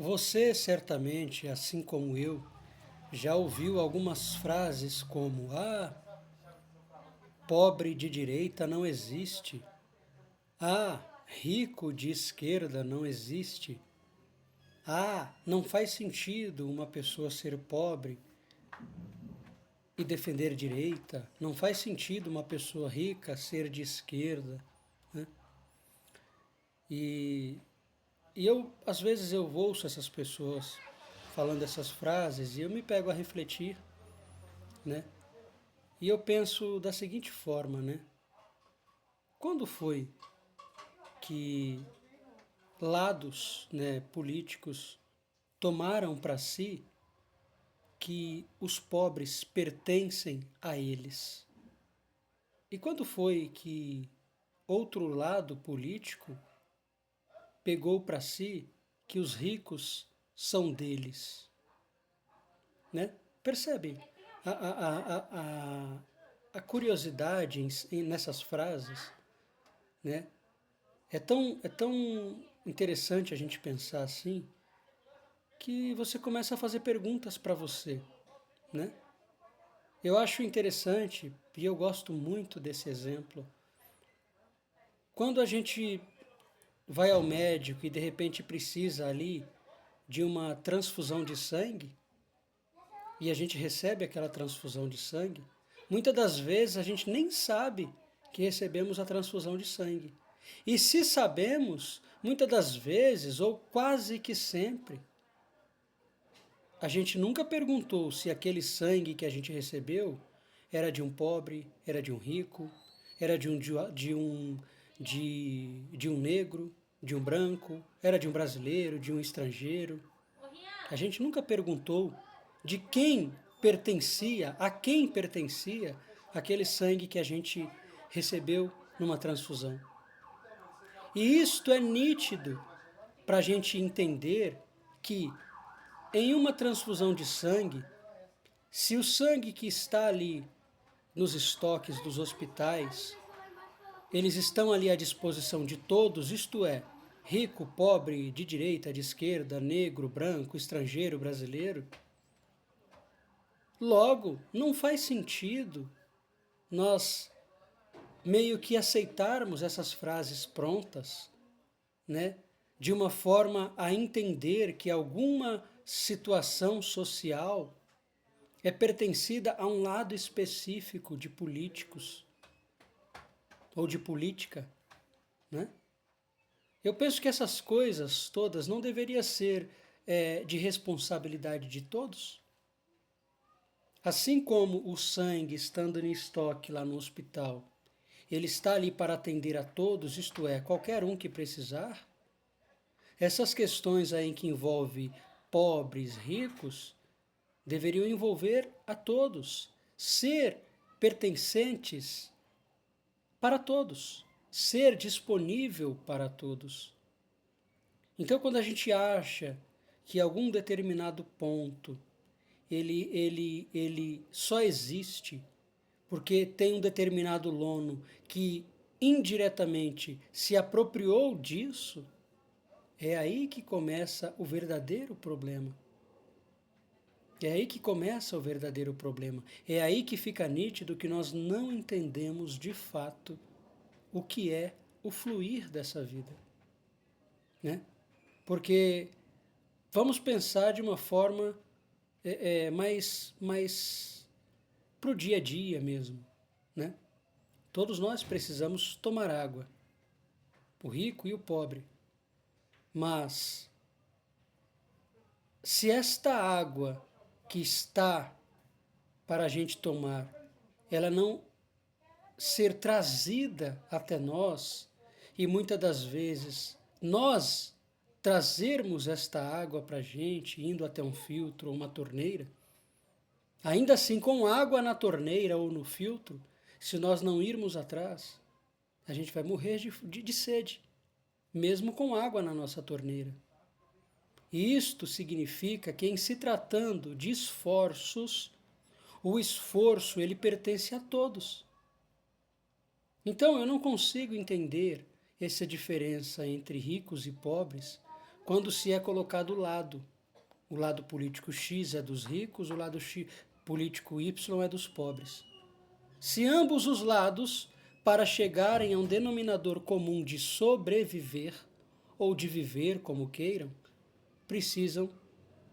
Você certamente, assim como eu, já ouviu algumas frases como: pobre de direita não existe. Rico de esquerda não existe. Não faz sentido uma pessoa ser pobre e defender direita. Não faz sentido uma pessoa rica ser de esquerda, né? E, às vezes eu ouço essas pessoas falando essas frases e eu me pego a refletir, né? E eu penso da seguinte forma, né? Quando foi que lados, né, políticos tomaram para si que os pobres pertencem a eles? E quando foi que outro lado político pegou para si que os ricos são deles? Né? Percebe a, a, a, a curiosidade nessas frases, né? É tão interessante a gente pensar assim que você começa a fazer perguntas para você, né? Eu acho interessante e eu gosto muito desse exemplo. Quando a gente vai ao médico e de repente precisa ali de uma transfusão de sangue e a gente recebe aquela transfusão de sangue, muitas das vezes a gente nem sabe que recebemos a transfusão de sangue. E se sabemos, muitas das vezes, ou quase que sempre, a gente nunca perguntou se aquele sangue que a gente recebeu era de um pobre, era de um rico, era de um negro, de um branco, era de um brasileiro, de um estrangeiro. A gente nunca perguntou de a quem pertencia aquele sangue que a gente recebeu numa transfusão. E isto é nítido para a gente entender que em uma transfusão de sangue, se o sangue que está ali nos estoques dos hospitais, eles estão ali à disposição de todos, isto é, rico, pobre, de direita, de esquerda, negro, branco, estrangeiro, brasileiro, logo não faz sentido nós meio que aceitarmos essas frases prontas, né, de uma forma a entender que alguma situação social é pertencida a um lado específico de políticos ou de política, né? Eu penso que essas coisas todas não deveriam ser de responsabilidade de todos. Assim como o sangue estando em estoque lá no hospital, ele está ali para atender a todos, isto é, qualquer um que precisar. Essas questões aí que envolvem pobres, ricos, deveriam envolver a todos, ser pertencentes para todos, ser disponível para todos. Então, quando a gente acha que algum determinado ponto ele só existe porque tem um determinado lono que indiretamente se apropriou disso, é aí que começa o verdadeiro problema. É aí que começa o verdadeiro problema. É aí que fica nítido que nós não entendemos de fato o que é o fluir dessa vida, né? Porque vamos pensar de uma forma mais para o dia a dia mesmo, né? Todos nós precisamos tomar água, o rico e o pobre. Mas se esta água que está para a gente tomar, ela não ser trazida até nós, e muitas das vezes nós trazermos esta água para a gente, indo até um filtro ou uma torneira, ainda assim com água na torneira ou no filtro, se nós não irmos atrás, a gente vai morrer de sede, mesmo com água na nossa torneira. E isto significa que, em se tratando de esforços, o esforço ele pertence a todos. Então eu não consigo entender essa diferença entre ricos e pobres quando se é colocado o lado político X é dos ricos, o lado político Y é dos pobres. Se ambos os lados, para chegarem a um denominador comum de sobreviver, ou de viver, como queiram, precisam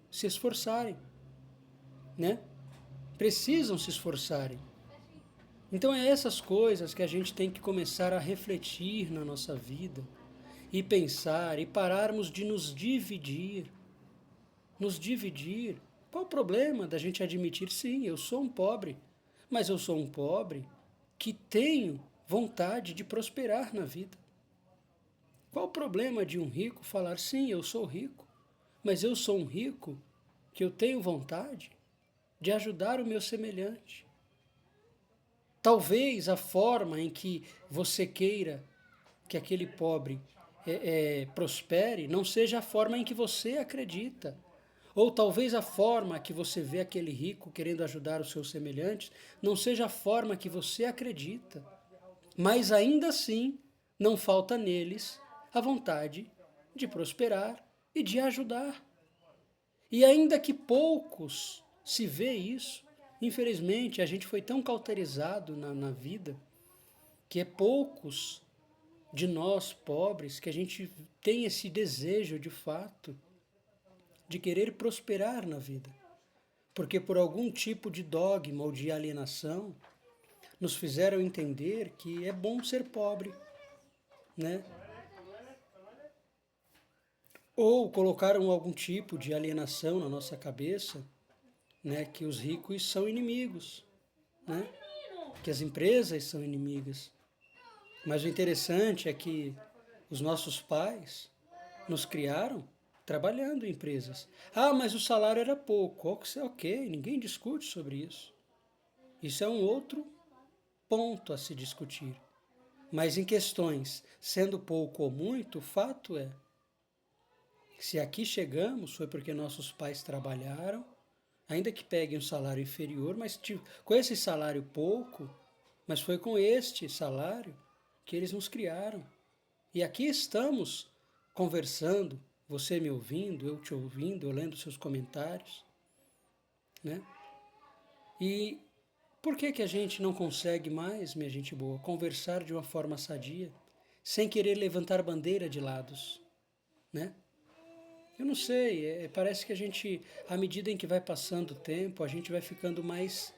se esforçarem, né? Precisam se esforçarem. Então é essas coisas que a gente tem que começar a refletir na nossa vida e pensar e pararmos de nos dividir. Nos dividir. Qual o problema da gente admitir, sim, eu sou um pobre, mas eu sou um pobre que tenho vontade de prosperar na vida. Qual o problema de um rico falar, sim, eu sou rico, mas eu sou um rico que eu tenho vontade de ajudar o meu semelhante? Talvez a forma em que você queira que aquele pobre prospere não seja a forma em que você acredita. Ou talvez a forma que você vê aquele rico querendo ajudar os seus semelhantes não seja a forma que você acredita. Mas ainda assim, não falta neles a vontade de prosperar e de ajudar. E ainda que poucos se vê isso, infelizmente a gente foi tão cauterizado na vida que é poucos de nós pobres que a gente tem esse desejo de fato de querer prosperar na vida. Porque por algum tipo de dogma ou de alienação nos fizeram entender que é bom ser pobre, né? Ou colocaram algum tipo de alienação na nossa cabeça, né, que os ricos são inimigos, né? Que as empresas são inimigas. Mas o interessante é que os nossos pais nos criaram trabalhando em empresas. Ah, mas o salário era pouco. Ok, ninguém discute sobre isso. Isso é um outro ponto a se discutir. Mas em questões, sendo pouco ou muito, o fato é, se aqui chegamos foi porque nossos pais trabalharam, ainda que peguem um salário inferior, mas com esse salário pouco, mas foi com este salário que eles nos criaram. E aqui estamos conversando, você me ouvindo, eu te ouvindo, eu lendo seus comentários, né? E por que a gente não consegue mais, minha gente boa, conversar de uma forma sadia, sem querer levantar bandeira de lados, né? Eu não sei, parece que a gente, à medida em que vai passando o tempo, a gente vai ficando mais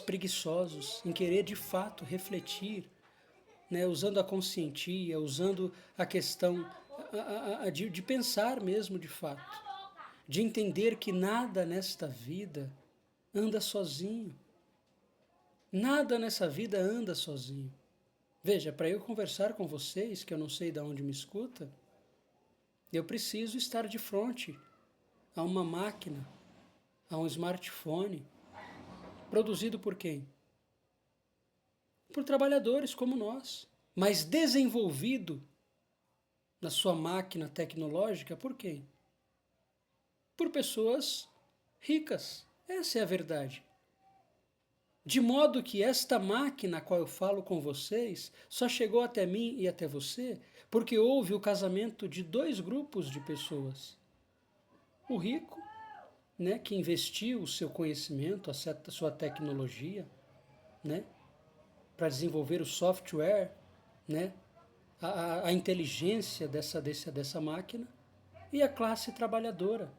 preguiçosos em querer de fato refletir, né, usando a conscientia, usando a questão de pensar mesmo de fato, de entender que nada nesta vida anda sozinho. Nada nessa vida anda sozinho. Veja, para eu conversar com vocês, que eu não sei de onde me escuta, eu preciso estar de frente a uma máquina, a um smartphone, produzido por quem? Por trabalhadores como nós, mas desenvolvido na sua máquina tecnológica por quem? Por pessoas ricas. Essa é a verdade. De modo que esta máquina a qual eu falo com vocês só chegou até mim e até você porque houve o casamento de dois grupos de pessoas. O rico, né, que investiu o seu conhecimento, a sua tecnologia, né, para desenvolver o software, né, a inteligência dessa máquina, e a classe trabalhadora,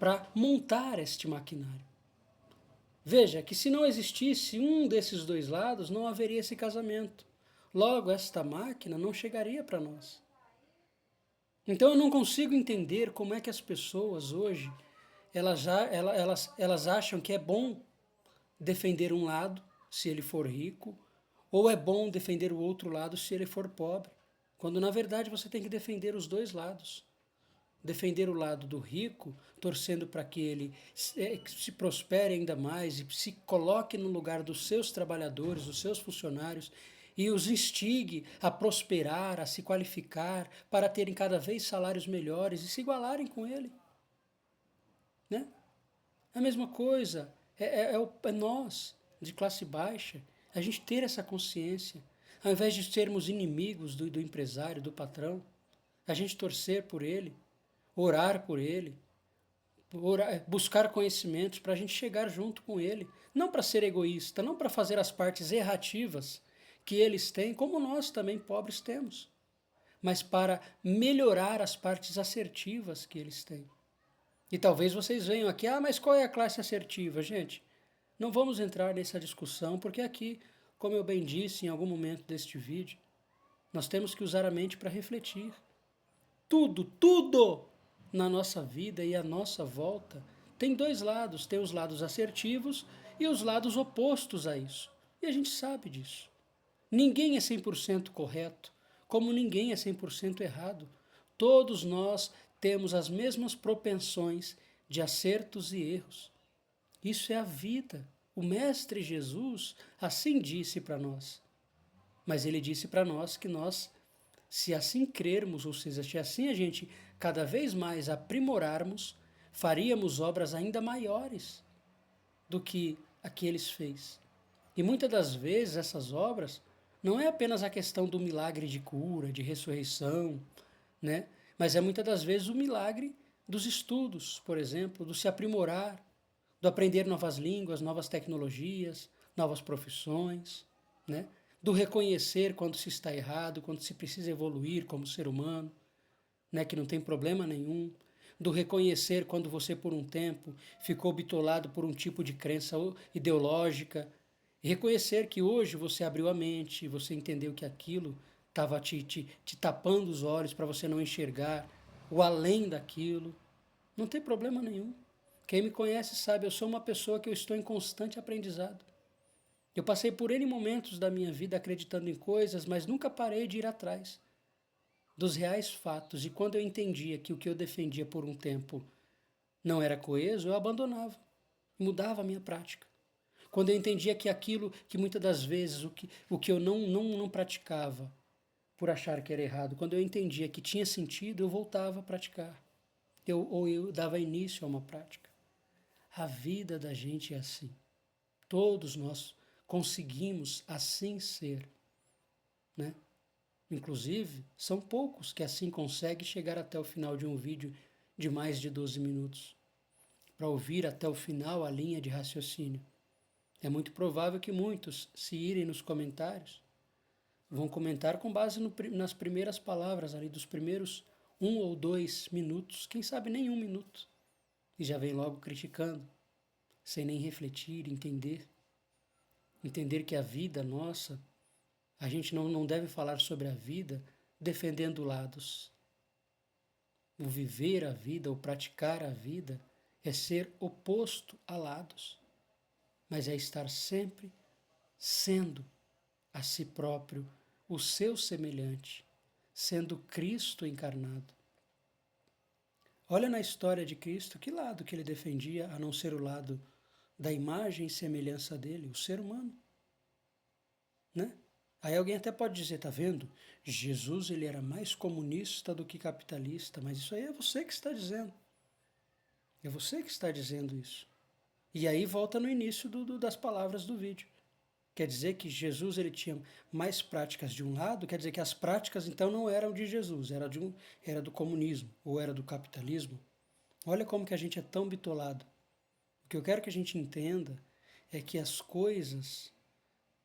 para montar este maquinário. Veja que se não existisse um desses dois lados, não haveria esse casamento. Logo, esta máquina não chegaria para nós. Então eu não consigo entender como é que as pessoas hoje, elas acham que é bom defender um lado, se ele for rico, ou é bom defender o outro lado se ele for pobre. Quando na verdade você tem que defender os dois lados. Defender o lado do rico, torcendo para que ele se prospere ainda mais e se coloque no lugar dos seus trabalhadores, dos seus funcionários, e os instigue a prosperar, a se qualificar, para terem cada vez salários melhores e se igualarem com ele. Né? A mesma coisa é nós, de classe baixa, a gente ter essa consciência, ao invés de sermos inimigos do empresário, do patrão, a gente torcer por ele, orar por ele, buscar conhecimentos para a gente chegar junto com ele. Não para ser egoísta, não para fazer as partes errativas que eles têm, como nós também pobres temos, mas para melhorar as partes assertivas que eles têm. E talvez vocês venham aqui, mas qual é a classe assertiva? Gente, não vamos entrar nessa discussão, porque aqui, como eu bem disse em algum momento deste vídeo, nós temos que usar a mente para refletir. Tudo na nossa vida e à nossa volta tem dois lados, tem os lados assertivos e os lados opostos a isso. E a gente sabe disso. Ninguém é 100% correto, como ninguém é 100% errado. Todos nós temos as mesmas propensões de acertos e erros. Isso é a vida. O Mestre Jesus assim disse para nós. Mas ele disse para nós que nós, se assim crermos, ou seja, se assim a gente cada vez mais aprimorarmos, faríamos obras ainda maiores do que aqueles fez. E muitas das vezes essas obras não é apenas a questão do milagre de cura, de ressurreição, né? Mas é muitas das vezes o milagre dos estudos, por exemplo, do se aprimorar, do aprender novas línguas, novas tecnologias, novas profissões, né? Do reconhecer quando se está errado, quando se precisa evoluir como ser humano, né? Que não tem problema nenhum. Do reconhecer quando você, por um tempo, ficou bitolado por um tipo de crença ideológica. E reconhecer que hoje você abriu a mente, você entendeu que aquilo estava te tapando os olhos para você não enxergar o além daquilo. Não tem problema nenhum. Quem me conhece sabe, eu sou uma pessoa que eu estou em constante aprendizado. Eu passei por N momentos da minha vida acreditando em coisas, mas nunca parei de ir atrás dos reais fatos. E quando eu entendia que o que eu defendia por um tempo não era coeso, eu abandonava, mudava a minha prática. Quando eu entendia que aquilo que muitas das vezes, o que eu não praticava por achar que era errado, quando eu entendia que tinha sentido, eu voltava a praticar. Ou eu dava início a uma prática. A vida da gente é assim. Todos nós conseguimos assim ser, né? Inclusive, são poucos que assim conseguem chegar até o final de um vídeo de mais de 12 minutos, para ouvir até o final a linha de raciocínio. É muito provável que muitos, se irem nos comentários, vão comentar com base nas primeiras palavras ali, dos primeiros 1 ou 2 minutos, quem sabe nem 1 minuto, e já vem logo criticando, sem nem refletir, entender. Entender que a vida nossa, a gente não deve falar sobre a vida defendendo lados. O viver a vida, o praticar a vida, é ser oposto a lados, mas é estar sempre sendo a si próprio o seu semelhante, sendo Cristo encarnado. Olha na história de Cristo, que lado que ele defendia, a não ser o lado da imagem e semelhança dele, o ser humano, né? Aí alguém até pode dizer, tá vendo? Jesus ele era mais comunista do que capitalista, mas isso aí é você que está dizendo. É você que está dizendo isso. E aí volta no início das palavras do vídeo. Quer dizer que Jesus ele tinha mais práticas de um lado, quer dizer que as práticas então não eram de Jesus, era do comunismo ou era do capitalismo. Olha como que a gente é tão bitolado. O que eu quero que a gente entenda é que as coisas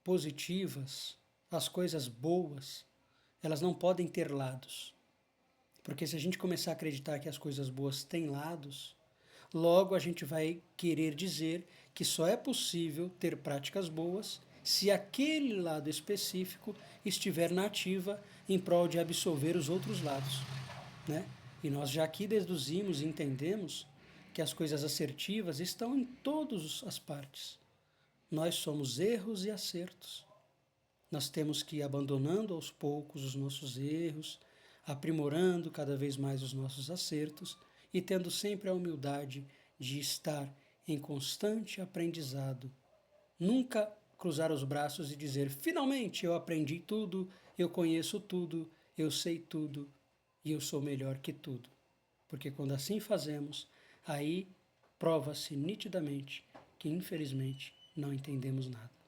positivas, as coisas boas, elas não podem ter lados. Porque se a gente começar a acreditar que as coisas boas têm lados, logo a gente vai querer dizer que só é possível ter práticas boas se aquele lado específico estiver na ativa em prol de absolver os outros lados, né? E nós já aqui deduzimos e entendemos que as coisas assertivas estão em todas as partes. Nós somos erros e acertos. Nós temos que ir abandonando aos poucos os nossos erros, aprimorando cada vez mais os nossos acertos e tendo sempre a humildade de estar em constante aprendizado. Nunca cruzar os braços e dizer, finalmente eu aprendi tudo, eu conheço tudo, eu sei tudo e eu sou melhor que tudo. Porque quando assim fazemos, aí prova-se nitidamente que infelizmente não entendemos nada.